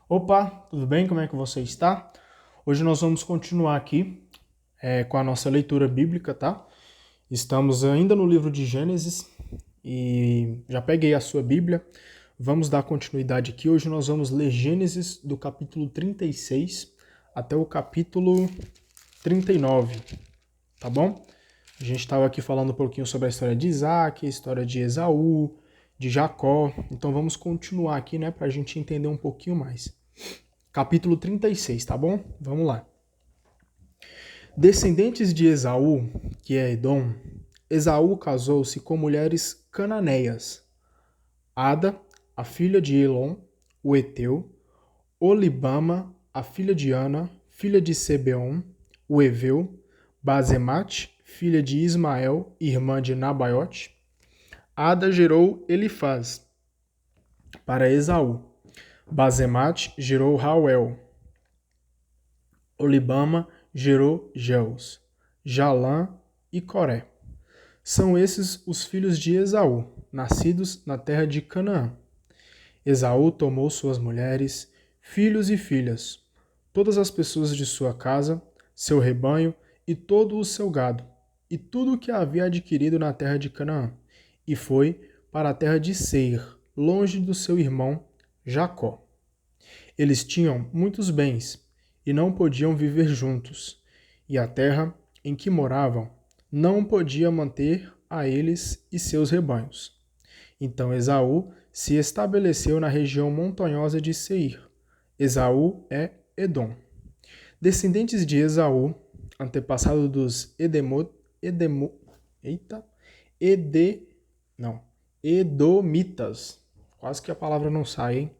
Opa, tudo bem? Como é que você está? Hoje nós vamos continuar aqui com a nossa leitura bíblica, tá? Estamos ainda no livro de Gênesis e já peguei a sua Bíblia. Vamos dar continuidade aqui. Hoje nós vamos ler Gênesis do capítulo 36 até o capítulo 39, tá bom? A gente estava aqui falando um pouquinho sobre a história de Isaac, a história de Esaú, de Jacó. Então vamos continuar aqui, né, para a gente entender um pouquinho mais. Capítulo 36, tá bom? Vamos lá. Descendentes de Esaú, que é Edom, Esaú casou-se com mulheres cananeias. Ada, a filha de Elon, o Eteu, Olibama, a filha de Ana, filha de Sebeon, o Eveu, Bazemate, filha de Ismael, irmã de Nabaiote. Ada gerou Elifaz para Esaú. Bazemate gerou Rauel. Olibama gerou Jeus, Jalã e Coré. São esses os filhos de Esaú, nascidos na terra de Canaã. Esaú tomou suas mulheres, filhos e filhas, todas as pessoas de sua casa, seu rebanho e todo o seu gado, e tudo o que havia adquirido na terra de Canaã, e foi para a terra de Seir, longe do seu irmão Jacó. Eles tinham muitos bens e não podiam viver juntos, e a terra em que moravam não podia manter a eles e seus rebanhos. Então Esaú se estabeleceu na região montanhosa de Seir. Esaú é Edom. Descendentes de Esaú, antepassado dos Ede, não, Edomitas. Quase que a palavra não sai, hein?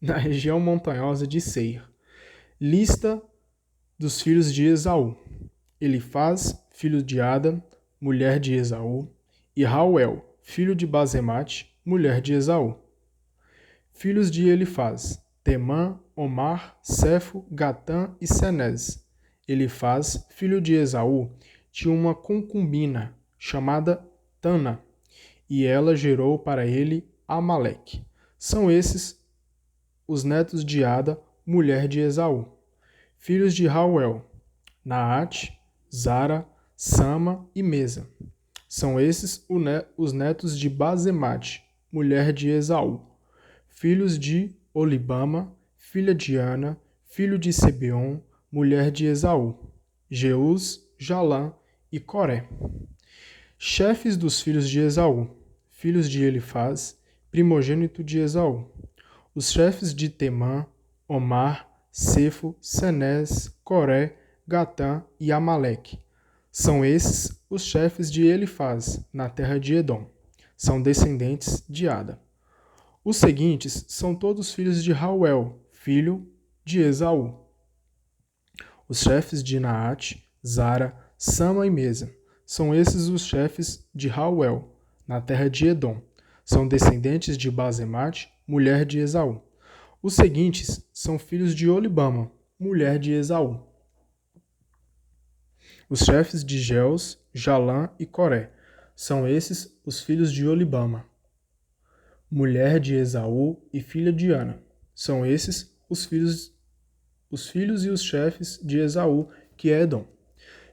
Na região montanhosa de Seir. Lista dos filhos de Esaú: Elifaz, filho de Ada, mulher de Esaú, e Rauel, filho de Bazemate, mulher de Esaú. Filhos de Elifaz: Temã, Omar, Cefo, Gatã e Senez. Elifaz, filho de Esaú, tinha uma concubina chamada Tana, e ela gerou para ele Amaleque. São esses os netos de Ada, mulher de Esaú. Filhos de Rauel: Naate, Zara, Sama e Mesa. São esses os netos de Bazemate, mulher de Esaú. Filhos de Olibama, filha de Ana, filho de Sebeon, mulher de Esaú. Jeus, Jalã e Coré. Chefes dos filhos de Esaú, filhos de Elifaz, primogênito de Esaú. Os chefes de Temã, Omar, Cefo, Senez, Coré, Gatã e Amaleque. São esses os chefes de Elifaz, na terra de Edom. São descendentes de Ada. Os seguintes são todos filhos de Rauel, filho de Esaú. Os chefes de Naate, Zara, Sama e Mesa. São esses os chefes de Rauel, na terra de Edom. São descendentes de Bazemate, mulher de Esaú. Os seguintes são filhos de Olibama, mulher de Esaú. Os chefes de Jeus, Jalã e Coré. São esses os filhos de Olibama, mulher de Esaú e filha de Ana. São esses os filhos e os chefes de Esaú, que é Edom.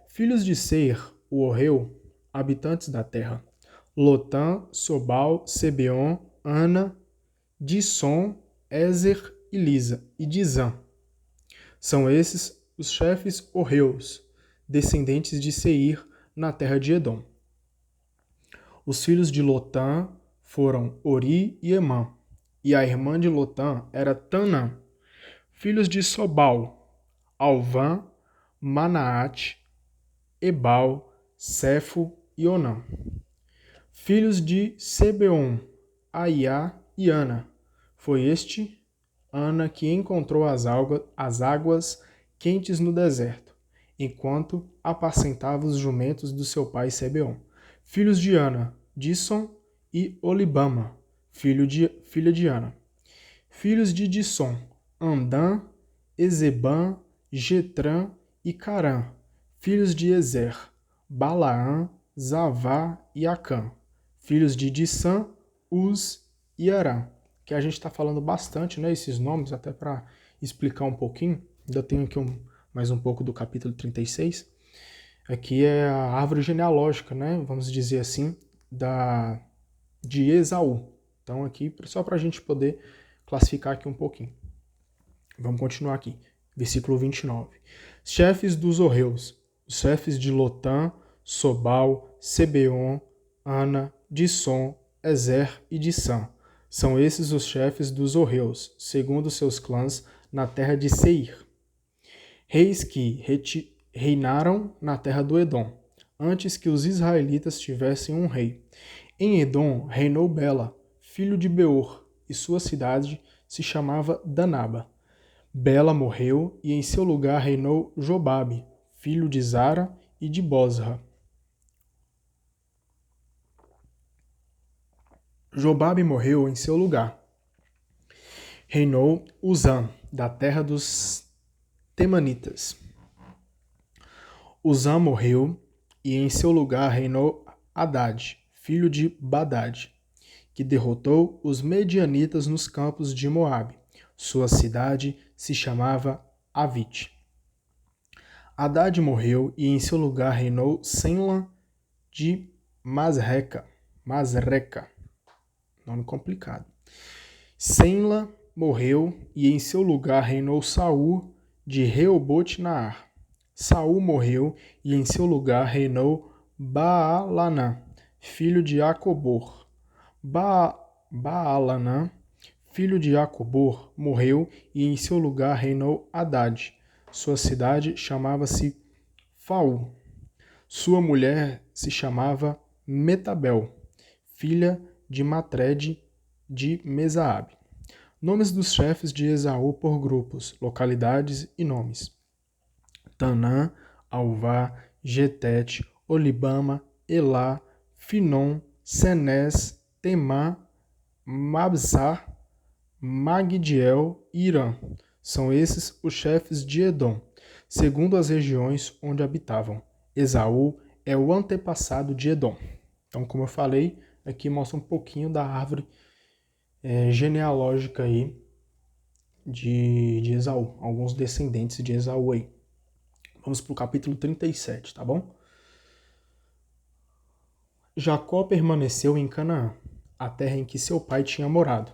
Filhos de Seir, o Orreu, habitantes da terra: Lotã, Sobal, Sebeon, Ana, Disson, Ezer e Lisa, e Dizã. São esses os chefes Orreus, descendentes de Seir, na terra de Edom. Os filhos de Lotã foram Ori e Emã, e a irmã de Lotã era Tanã. Filhos de Sobal: Alvã, Manaate, Ebal, Cefo e Onã. Filhos de Sebeon: Aiá e Ana. Foi Ana que encontrou as águas quentes no deserto, enquanto apacentava os jumentos do seu pai Sebeon. Filhos de Ana: Disson e Olibama, filha de Ana. Filhos de Disson: Andã, Ezebã, Getrã e Carã. Filhos de Ezer: Balaã, Zavá e Acã. Filhos de Dissã: Uz e Arã. que a gente está falando bastante, né, esses nomes, até para explicar um pouquinho. Ainda tenho aqui mais um pouco do capítulo 36. Aqui é a árvore genealógica, né, vamos dizer assim, de Esaú. Então aqui, só para a gente poder classificar aqui um pouquinho. Vamos continuar aqui. Versículo 29. Chefes dos horreus, os chefes de Lotã, Sobal, Sebeon, Ana, Disson, Ezer e Dissã. São esses os chefes dos horreus, segundo seus clãs, na terra de Seir. Reis que reinaram na terra do Edom, antes que os israelitas tivessem um rei. Em Edom reinou Bela, filho de Beor, e sua cidade se chamava Danaba. Bela morreu e em seu lugar reinou Jobabe, filho de Zara e de Bozra. Jobabe morreu em seu lugar. Reinou Uzã, da terra dos Temanitas. Uzã morreu e em seu lugar reinou Hadad, filho de Badad, que derrotou os medianitas nos campos de Moabe. Sua cidade se chamava Avite. Hadad morreu e em seu lugar reinou Senla de Masreca. Nome complicado. Senla morreu e em seu lugar reinou Saul de Reobote-Naar. Saul morreu e em seu lugar reinou Baalanã, filho de Acobor. Baalanã, filho de Acobor, morreu e em seu lugar reinou Hadad. Sua cidade chamava-se Faú. Sua mulher se chamava Metabel, filha de Matred de Mesaabe. Nomes dos chefes de Esaú por grupos, localidades e nomes. Tanã, Alvá, Getete, Olibama, Elá, Finom, Senés, Temá, Mabzar, Magdiel e Irã. São esses os chefes de Edom, segundo as regiões onde habitavam. Esaú é o antepassado de Edom. Então, como eu falei, aqui mostra um pouquinho da árvore genealógica aí de Esaú, alguns descendentes de Esaú aí. Vamos para o capítulo 37, tá bom? Jacó permaneceu em Canaã, a terra em que seu pai tinha morado.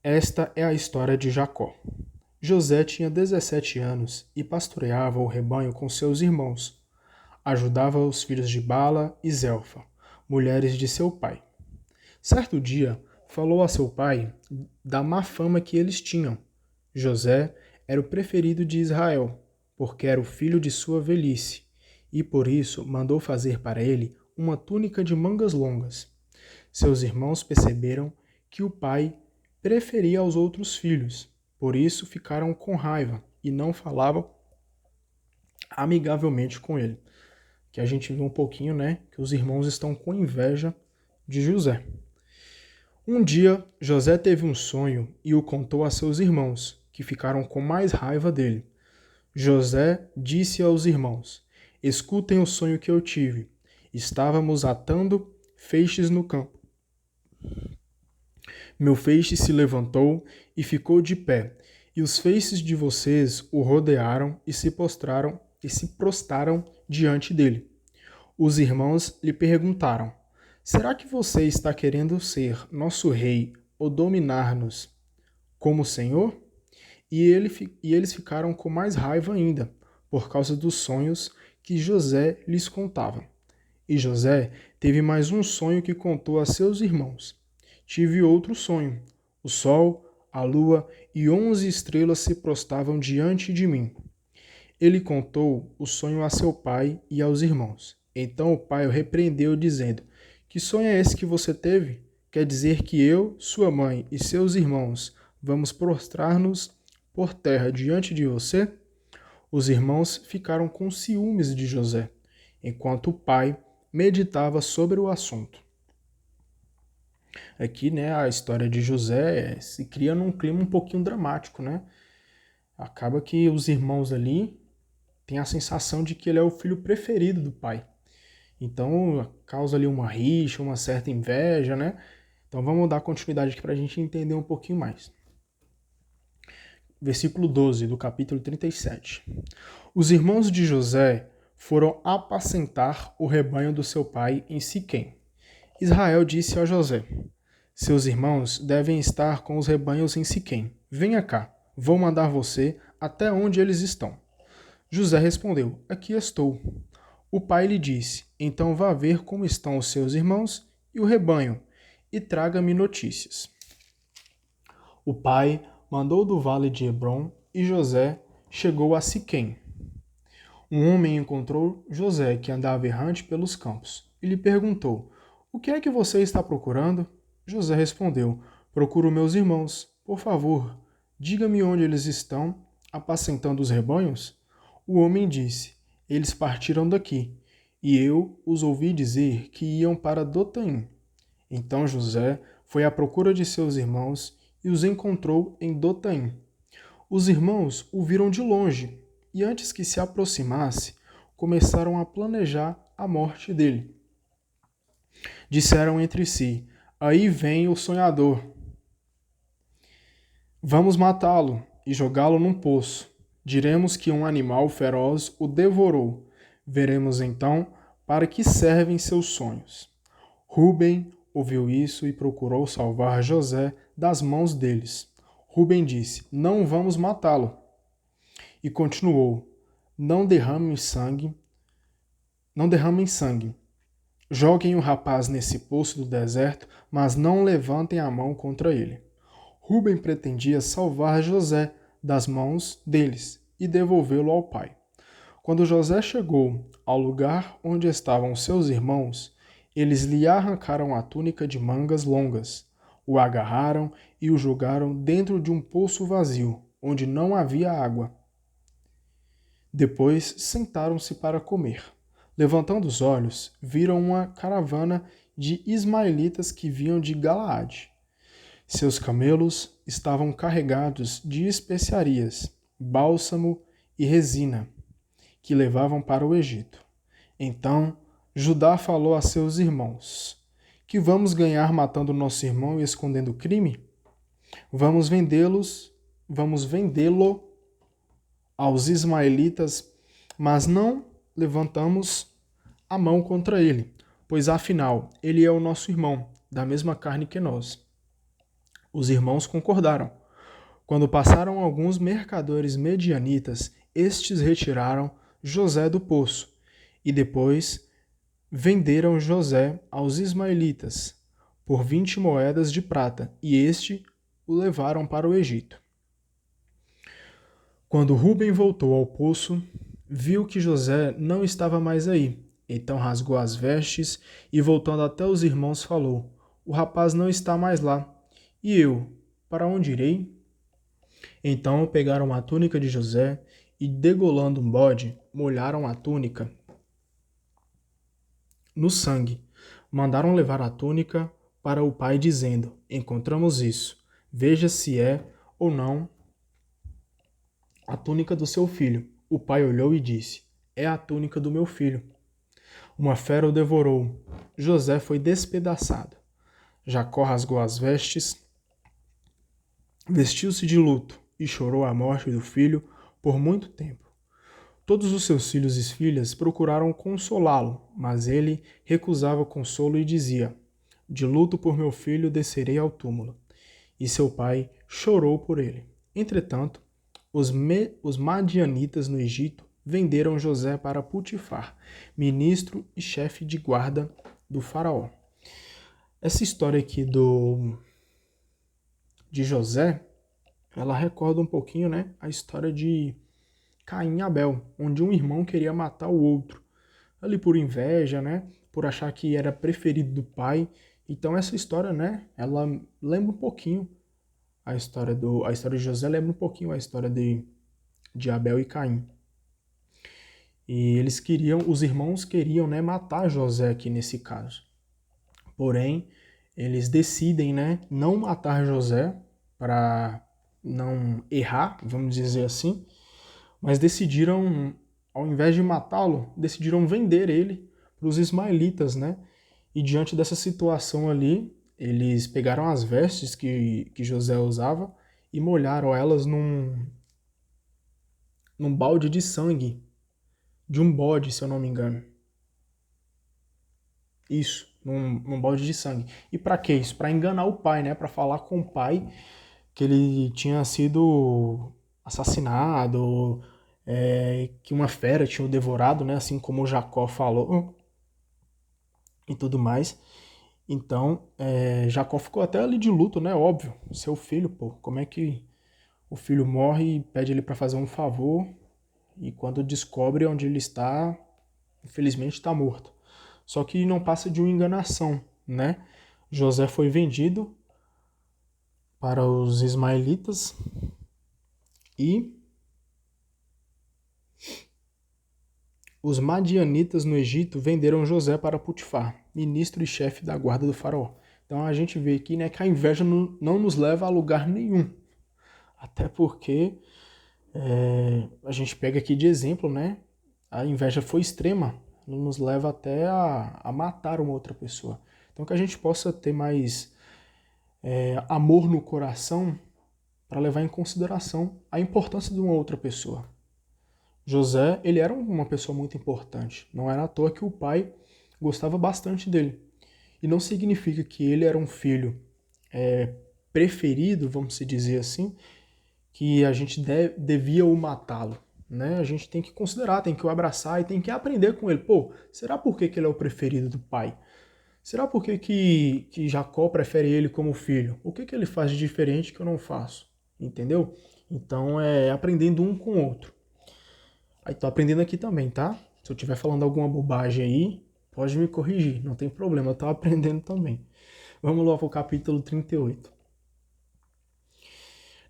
Esta é a história de Jacó. José tinha 17 anos e pastoreava o rebanho com seus irmãos. Ajudava os filhos de Bala e Zelfa, mulheres de seu pai. Certo dia, falou a seu pai da má fama que eles tinham. José era o preferido de Israel, porque era o filho de sua velhice, e por isso mandou fazer para ele uma túnica de mangas longas. Seus irmãos perceberam que o pai preferia aos outros filhos, por isso ficaram com raiva e não falavam amigavelmente com ele. Que a gente viu um pouquinho, né, que os irmãos estão com inveja de José. Um dia, José teve um sonho e o contou a seus irmãos, que ficaram com mais raiva dele. José disse aos irmãos: escutem o sonho que eu tive. Estávamos atando feixes no campo. Meu feixe se levantou e ficou de pé, e os feixes de vocês o rodearam e se prostraram diante dele. Os irmãos lhe perguntaram: será que você está querendo ser nosso rei ou dominar-nos como Senhor? E eles ficaram com mais raiva ainda, por causa dos sonhos que José lhes contava. E José teve mais um sonho que contou a seus irmãos. Tive outro sonho. O sol, a lua e 11 estrelas se prostravam diante de mim. Ele contou o sonho a seu pai e aos irmãos. Então o pai o repreendeu, dizendo: que sonho é esse que você teve? Quer dizer que eu, sua mãe e seus irmãos vamos prostrar-nos por terra diante de você? Os irmãos ficaram com ciúmes de José, enquanto o pai meditava sobre o assunto. Aqui, né, a história de José se cria num clima um pouquinho dramático, né? Acaba que os irmãos ali têm a sensação de que ele é o filho preferido do pai. Então, causa ali uma rixa, uma certa inveja, né? Então vamos dar continuidade aqui para a gente entender um pouquinho mais. Versículo 12 do capítulo 37. Os irmãos de José foram apacentar o rebanho do seu pai em Siquém. Israel disse a José: seus irmãos devem estar com os rebanhos em Siquém. Venha cá, vou mandar você até onde eles estão. José respondeu: aqui estou. O pai lhe disse: então vá ver como estão os seus irmãos e o rebanho, e traga-me notícias. O pai mandou do vale de Hebrom e José chegou a Siquém. Um homem encontrou José, que andava errante pelos campos, e lhe perguntou: o que é que você está procurando? José respondeu: procuro meus irmãos. Por favor, diga-me onde eles estão, apacentando os rebanhos? O homem disse: eles partiram daqui, e eu os ouvi dizer que iam para Dotaim. Então José foi à procura de seus irmãos e os encontrou em Dotaim. Os irmãos o viram de longe, e antes que se aproximasse, começaram a planejar a morte dele. Disseram entre si: aí vem o sonhador. Vamos matá-lo e jogá-lo num poço. Diremos que um animal feroz o devorou. Veremos então para que servem seus sonhos. Rúben ouviu isso e procurou salvar José das mãos deles. Rúben disse: não vamos matá-lo. E continuou: não derramem sangue. Joguem o rapaz nesse poço do deserto, mas não levantem a mão contra ele. Rúben pretendia salvar José das mãos deles e devolvê-lo ao pai. Quando José chegou ao lugar onde estavam seus irmãos, eles lhe arrancaram a túnica de mangas longas, o agarraram e o jogaram dentro de um poço vazio, onde não havia água. Depois sentaram-se para comer. Levantando os olhos, viram uma caravana de ismaelitas que vinham de Galaade. Seus camelos estavam carregados de especiarias, bálsamo e resina, que levavam para o Egito. Então Judá falou a seus irmãos: que vamos ganhar matando nosso irmão e escondendo o crime? Vamos vendê-lo aos ismaelitas, mas não levantamos a mão contra ele, pois afinal ele é o nosso irmão, da mesma carne que nós. Os irmãos concordaram. Quando passaram alguns mercadores medianitas, estes retiraram José do poço e depois venderam José aos ismaelitas por 20 moedas de prata, e o levaram para o Egito. Quando Rúben voltou ao poço, viu que José não estava mais aí. Então rasgou as vestes e, voltando até os irmãos, falou: o rapaz não está mais lá. E eu, para onde irei? Então pegaram a túnica de José e, degolando um bode, molharam a túnica no sangue. Mandaram levar a túnica para o pai, dizendo: encontramos isso. Veja se é ou não a túnica do seu filho. O pai olhou e disse: é a túnica do meu filho. Uma fera o devorou. José foi despedaçado. Jacó rasgou as vestes, vestiu-se de luto e chorou a morte do filho por muito tempo. Todos os seus filhos e filhas procuraram consolá-lo, mas ele recusava consolo e dizia: de luto por meu filho descerei ao túmulo. E seu pai chorou por ele. Entretanto, os madianitas no Egito venderam José para Potifar, ministro e chefe de guarda do faraó. Essa história aqui de José, ela recorda um pouquinho, né, a história de Caim e Abel, onde um irmão queria matar o outro, ali por inveja, né, por achar que era preferido do pai. Então essa história, né, ela lembra um pouquinho a história de José, lembra um pouquinho a história de Abel e Caim. E os irmãos queriam, né, matar José aqui nesse caso. Porém, eles decidem, né, não matar José para não errar, vamos dizer assim, mas decidiram, ao invés de matá-lo, decidiram vender ele para os ismaelitas, né? E diante dessa situação ali, Eles pegaram as vestes que José usava e molharam elas num balde de sangue de um bode, se eu não me engano. Isso, num balde de sangue. E para que isso? Para enganar o pai, né? Para falar com o pai que ele tinha sido assassinado, que uma fera tinha o devorado, né? Assim como o Jacó falou e tudo mais. Então, Jacó ficou até ali de luto, né? Óbvio, seu filho, pô, como é que o filho morre e pede ele para fazer um favor e quando descobre onde ele está, infelizmente está morto. Só que não passa de uma enganação, né? José foi vendido para os ismaelitas e os madianitas no Egito venderam José para Potifar, ministro e chefe da guarda do faraó. Então a gente vê aqui, né, que a inveja não nos leva a lugar nenhum. Até porque a gente pega aqui de exemplo, né? A inveja foi extrema, nos leva até a matar uma outra pessoa. Então que a gente possa ter mais amor no coração para levar em consideração a importância de uma outra pessoa. José, ele era uma pessoa muito importante. Não era à toa que o pai gostava bastante dele. E não significa que ele era um filho preferido, vamos dizer assim, que a gente devia o matá-lo. Né? A gente tem que considerar, tem que o abraçar e tem que aprender com ele. Pô, será por que ele é o preferido do pai? Será por que Jacó prefere ele como filho? O que ele faz de diferente que eu não faço? Entendeu? Então é aprendendo um com o outro. Aí tô aprendendo aqui também, tá? Se eu estiver falando alguma bobagem aí, pode me corrigir, não tem problema, eu tô aprendendo também. Vamos lá pro capítulo 38.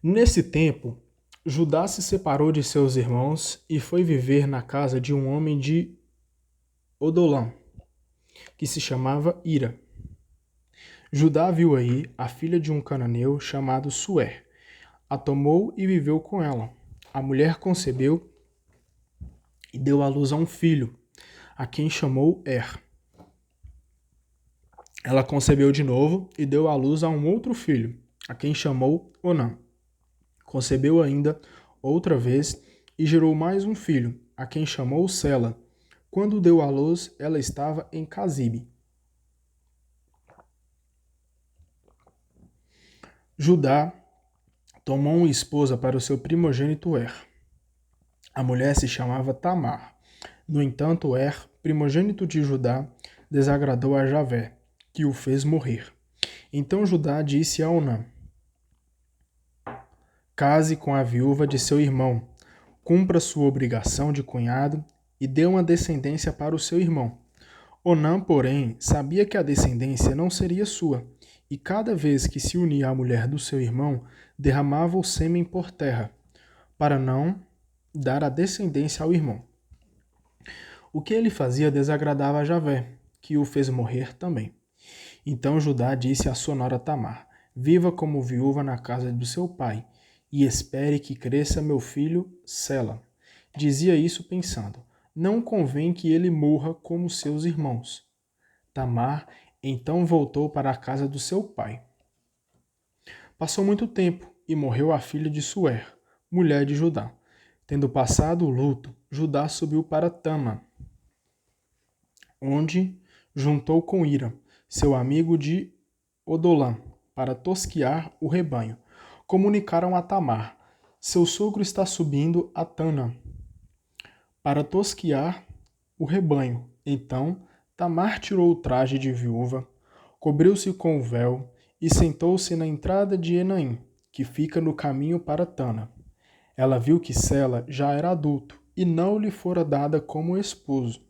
Nesse tempo, Judá se separou de seus irmãos e foi viver na casa de um homem de Odolã, que se chamava Ira. Judá viu aí a filha de um cananeu chamado Suer. A tomou e viveu com ela. A mulher concebeu e deu à luz a um filho, a quem chamou Ela concebeu de novo e deu à luz a um outro filho, a quem chamou Onã. Concebeu ainda outra vez e gerou mais um filho, a quem chamou Sela. Quando deu à luz, ela estava em Casibe. Judá tomou uma esposa para o seu primogênito A mulher se chamava Tamar. No entanto, primogênito de Judá, desagradou a Javé, que o fez morrer. Então Judá disse a Onã: Case com a viúva de seu irmão, cumpra sua obrigação de cunhado e dê uma descendência para o seu irmão. Onã, porém, sabia que a descendência não seria sua, e cada vez que se unia à mulher do seu irmão, derramava o sêmen por terra, para não dar a descendência ao irmão. O que ele fazia desagradava a Javé, que o fez morrer também. Então Judá disse à sua nora Tamar: Viva como viúva na casa do seu pai, e espere que cresça meu filho Sela. Dizia isso pensando: Não convém que ele morra como seus irmãos. Tamar então voltou para a casa do seu pai. Passou muito tempo e morreu a filha de Suer, mulher de Judá. Tendo passado o luto, Judá subiu para Tama, onde juntou com Ira, seu amigo de Odolã, para tosquiar o rebanho. Comunicaram a Tamar: Seu sogro está subindo a Tana para tosquiar o rebanho. Então Tamar tirou o traje de viúva, cobriu-se com o véu e sentou-se na entrada de Enaim, que fica no caminho para Tana. Ela viu que Sela já era adulto e não lhe fora dada como esposo.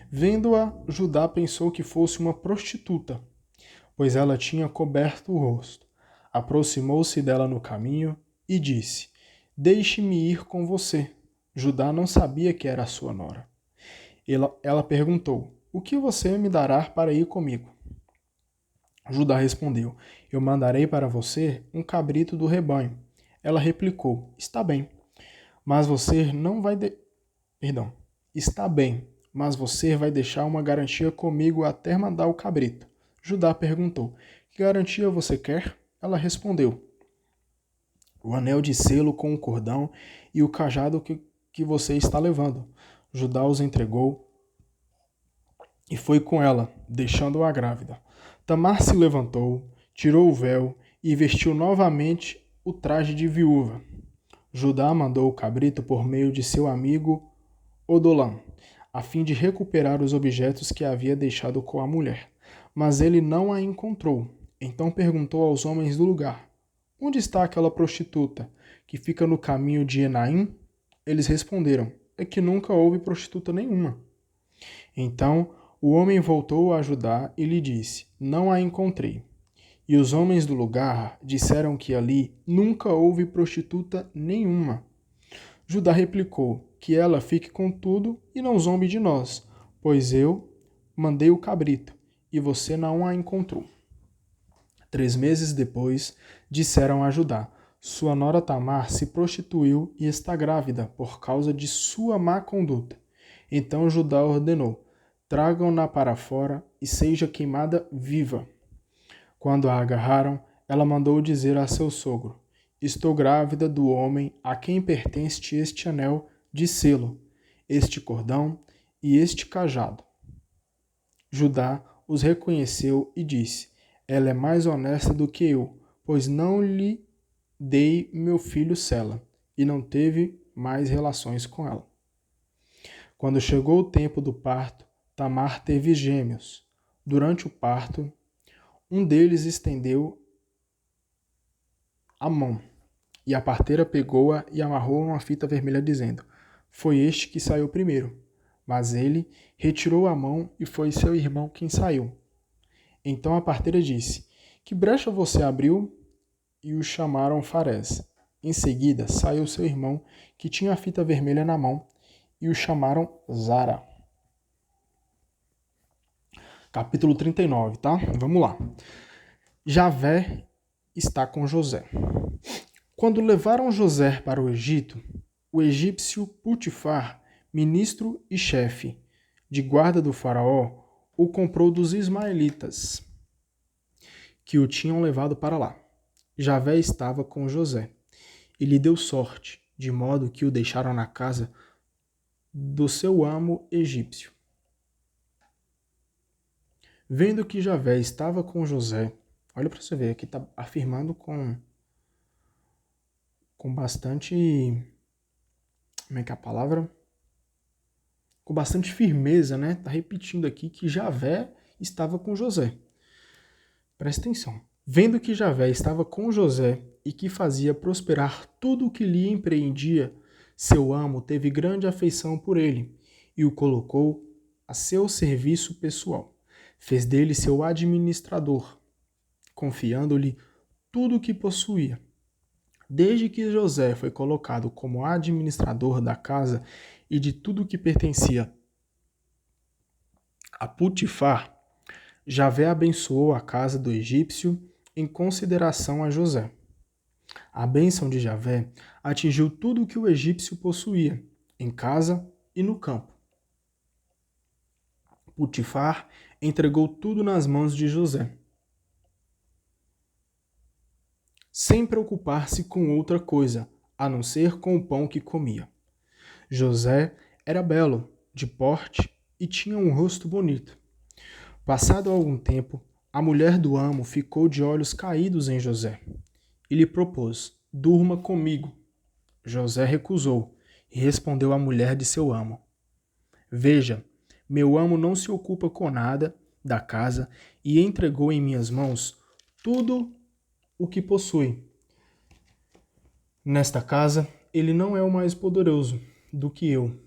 Vendo-a, Judá pensou que fosse uma prostituta, pois ela tinha coberto o rosto. Aproximou-se dela no caminho e disse: Deixe-me ir com você. Judá não sabia que era sua nora. Ela perguntou: O que você me dará para ir comigo? Judá respondeu: Eu mandarei para você um cabrito do rebanho. Ela replicou: Está bem, mas você não vai Está bem, mas você vai deixar uma garantia comigo até mandar o cabrito. Judá perguntou: Que garantia você quer? Ela respondeu: o anel de selo com o cordão e o cajado que você está levando. Judá os entregou e foi com ela, deixando-a grávida. Tamar se levantou, tirou o véu e vestiu novamente o traje de viúva. Judá mandou o cabrito por meio de seu amigo Odolam, a fim de recuperar os objetos que havia deixado com a mulher. Mas ele não a encontrou. Então perguntou aos homens do lugar: onde está aquela prostituta que fica no caminho de Enaim? Eles responderam: é que nunca houve prostituta nenhuma. Então o homem voltou a Judá e lhe disse: não a encontrei. E os homens do lugar disseram que ali nunca houve prostituta nenhuma. Judá replicou: que ela fique com tudo e não zombe de nós, pois eu mandei o cabrito e você não a encontrou. 3 meses depois, disseram a Judá: sua nora Tamar se prostituiu e está grávida por causa de sua má conduta. Então Judá ordenou: tragam-na para fora e seja queimada viva. Quando a agarraram, ela mandou dizer a seu sogro: estou grávida do homem a quem pertence este anel de selo, este cordão e este cajado. Judá os reconheceu e disse: ela é mais honesta do que eu, pois não lhe dei meu filho Sela, e não teve mais relações com ela. Quando chegou o tempo do parto, Tamar teve gêmeos. Durante o parto, um deles estendeu a mão, e a parteira pegou-a e amarrou numa fita vermelha, dizendo: foi este que saiu primeiro. Mas ele retirou a mão e foi seu irmão quem saiu. Então a parteira disse: que brecha você abriu? E o chamaram Farés. Em seguida saiu seu irmão, que tinha a fita vermelha na mão, e o chamaram Zara. Capítulo 39, tá? Vamos lá. Javé está com José. Quando levaram José para o Egito, o egípcio Putifar, ministro e chefe de guarda do faraó, o comprou dos ismaelitas, que o tinham levado para lá. Javé estava com José, e lhe deu sorte, de modo que o deixaram na casa do seu amo egípcio. Vendo que Javé estava com José, olha para você ver, aqui está afirmando com bastante, como é que é a palavra? Com bastante firmeza, né? Está repetindo aqui que Javé estava com José. Presta atenção. Vendo que Javé estava com José e que fazia prosperar tudo o que lhe empreendia, seu amo teve grande afeição por ele e o colocou a seu serviço pessoal. Fez dele seu administrador, confiando-lhe tudo o que possuía. Desde que José foi colocado como administrador da casa e de tudo o que pertencia a Putifar, Javé abençoou a casa do egípcio em consideração a José. A bênção de Javé atingiu tudo o que o egípcio possuía, em casa e no campo. Putifar entregou tudo nas mãos de José, sem preocupar-se com outra coisa, a não ser com o pão que comia. José era belo, de porte e tinha um rosto bonito. Passado algum tempo, a mulher do amo ficou de olhos caídos em José e lhe propôs: durma comigo. José recusou e respondeu à mulher de seu amo: veja, meu amo não se ocupa com nada da casa e entregou em minhas mãos tudo o que possui. Nesta casa, ele não é o mais poderoso do que eu.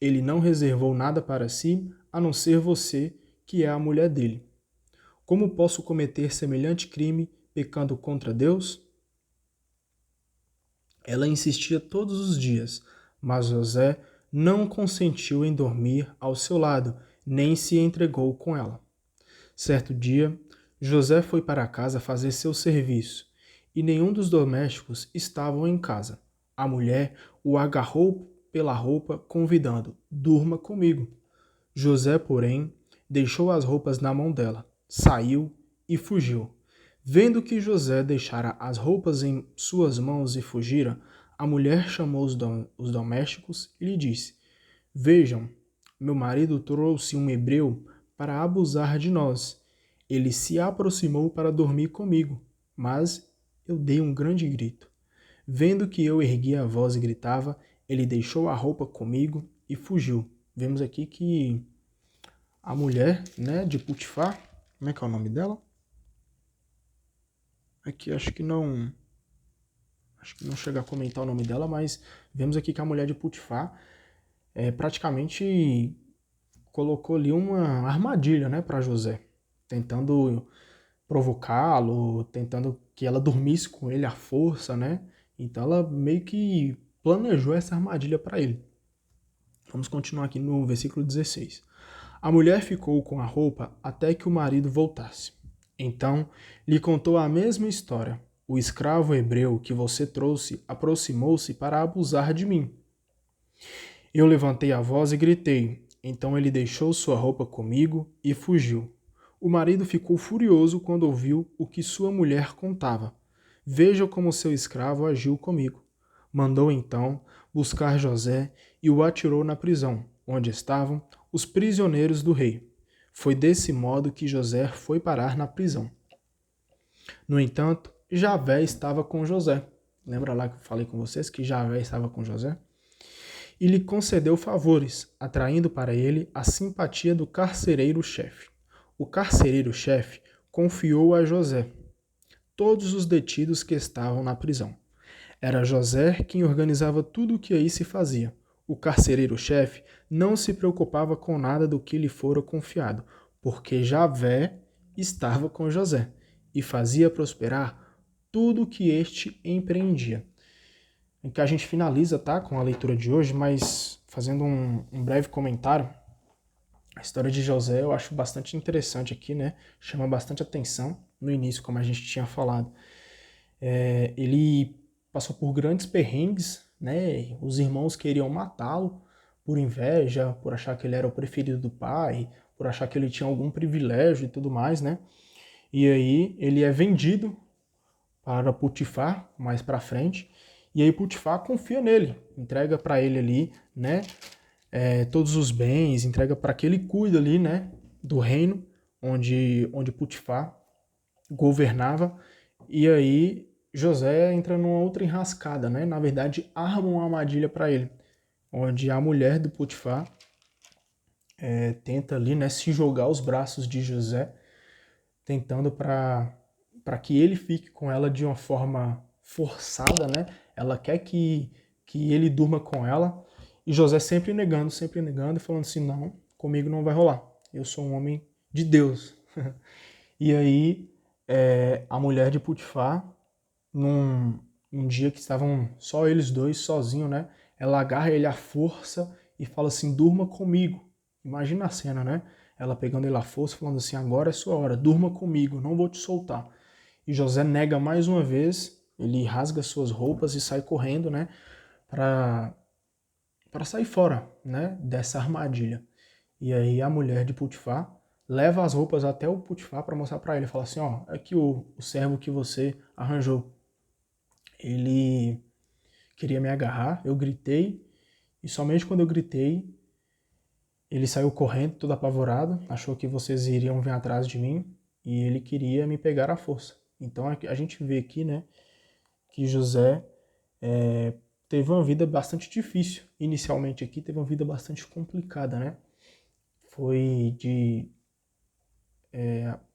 Ele não reservou nada para si, a não ser você, que é a mulher dele. Como posso cometer semelhante crime pecando contra Deus? Ela insistia todos os dias, mas José não consentiu em dormir ao seu lado, nem se entregou com ela. Certo dia, José foi para casa fazer seu serviço, e nenhum dos domésticos estavam em casa. A mulher o agarrou pela roupa, convidando: durma comigo. José, porém, deixou as roupas na mão dela, saiu e fugiu. Vendo que José deixara as roupas em suas mãos e fugira, a mulher chamou os domésticos e lhe disse: Vejam, meu marido trouxe um hebreu para abusar de nós. Ele se aproximou para dormir comigo, mas eu dei um grande grito. Vendo que eu erguia a voz e gritava, ele deixou a roupa comigo e fugiu. Vemos aqui que a mulher, né, de Putifar, como é que é o nome dela? Aqui acho que não chega a comentar o nome dela, mas vemos aqui que a mulher de Putifar praticamente colocou ali uma armadilha, né, para José, tentando provocá-lo, tentando que ela dormisse com ele à força, né? Então ela meio que planejou essa armadilha para ele. Vamos continuar aqui no versículo 16. A mulher ficou com a roupa até que o marido voltasse. Então lhe contou a mesma história. O escravo hebreu que você trouxe aproximou-se para abusar de mim. Eu levantei a voz e gritei. Então ele deixou sua roupa comigo e fugiu. O marido ficou furioso quando ouviu o que sua mulher contava. Veja como seu escravo agiu comigo. Mandou então buscar José e o atirou na prisão, onde estavam os prisioneiros do rei. Foi desse modo que José foi parar na prisão. No entanto, Javé estava com José. Lembra lá que eu falei com vocês que Javé estava com José? E lhe concedeu favores, atraindo para ele a simpatia do carcereiro-chefe. O carcereiro-chefe confiou a José todos os detidos que estavam na prisão. Era José quem organizava tudo o que aí se fazia. O carcereiro-chefe não se preocupava com nada do que lhe fora confiado, porque Javé estava com José e fazia prosperar tudo o que este empreendia. Em que a gente finaliza, tá, com a leitura de hoje, mas fazendo um breve comentário. A história de José eu acho bastante interessante aqui, né? Chama bastante atenção no início, como a gente tinha falado. Ele passou por grandes perrengues, né? Os irmãos queriam matá-lo por inveja, por achar que ele era o preferido do pai, por achar que ele tinha algum privilégio e tudo mais, né? E aí ele é vendido para Putifar mais para frente, e aí Putifar confia nele, entrega para ele ali, né? Todos os bens, entrega para que ele cuide ali, né, do reino onde Putifar governava. E aí José entra numa outra enrascada, né? Na verdade, arma uma armadilha para ele, onde a mulher do Putifar tenta ali, né, se jogar aos braços de José, tentando para que ele fique com ela de uma forma forçada, né? Ela quer que ele durma com ela, e José sempre negando, falando assim, não, comigo não vai rolar, eu sou um homem de Deus. E aí a mulher de Putifar, num dia que estavam só eles dois, sozinhos, né? Ela agarra ele à força e fala assim, durma comigo. Imagina a cena, né? Ela pegando ele à força, falando assim, agora é sua hora, durma comigo, não vou te soltar. E José nega mais uma vez, ele rasga suas roupas e sai correndo, né? Para sair fora, né, dessa armadilha. E aí a mulher de Putifar leva as roupas até o Putifar para mostrar para ele, fala assim, ó, aqui o servo que você arranjou, ele queria me agarrar, eu gritei, e somente quando eu gritei, ele saiu correndo, todo apavorado, achou que vocês iriam vir atrás de mim, e ele queria me pegar à força. Então a gente vê aqui, né, que José teve uma vida bastante difícil. Inicialmente aqui teve uma vida bastante complicada, né? Foi de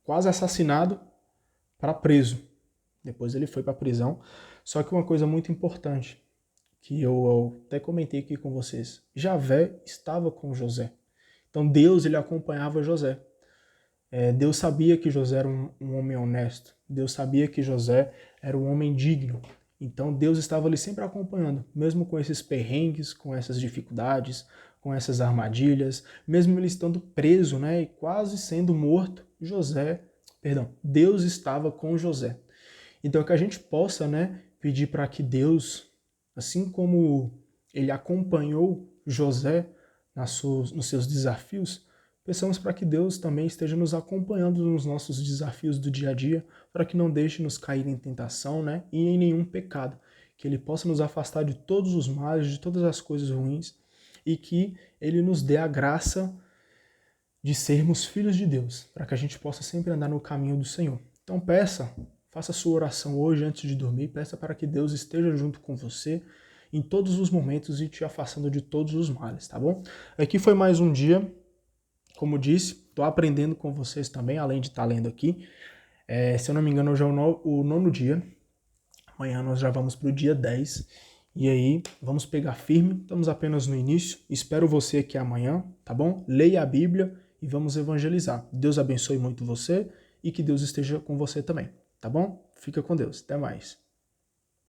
quase assassinado para preso. Depois ele foi para a prisão. Só que uma coisa muito importante, que eu até comentei aqui com vocês, Javé estava com José. Então Deus ele acompanhava José. Deus sabia que José era um homem honesto. Deus sabia que José era um homem digno. Então Deus estava ali sempre acompanhando, mesmo com esses perrengues, com essas dificuldades, com essas armadilhas, mesmo ele estando preso, né, e quase sendo morto, Deus estava com José. Então que a gente possa, né, pedir para que Deus, assim como ele acompanhou José nos seus desafios, peçamos para que Deus também esteja nos acompanhando nos nossos desafios do dia a dia, para que não deixe nos cair em tentação, né, e em nenhum pecado, que Ele possa nos afastar de todos os males, de todas as coisas ruins, e que Ele nos dê a graça de sermos filhos de Deus, para que a gente possa sempre andar no caminho do Senhor. Então faça a sua oração hoje antes de dormir, peça para que Deus esteja junto com você em todos os momentos e te afastando de todos os males, tá bom? Aqui foi mais um dia, como disse, estou aprendendo com vocês também, além de estar lendo aqui. Se eu não me engano, hoje é o nono dia. Amanhã nós já vamos para o dia 10. E aí, vamos pegar firme. Estamos apenas no início. Espero você aqui amanhã, tá bom? Leia a Bíblia e vamos evangelizar. Deus abençoe muito você e que Deus esteja com você também, tá bom? Fica com Deus. Até mais.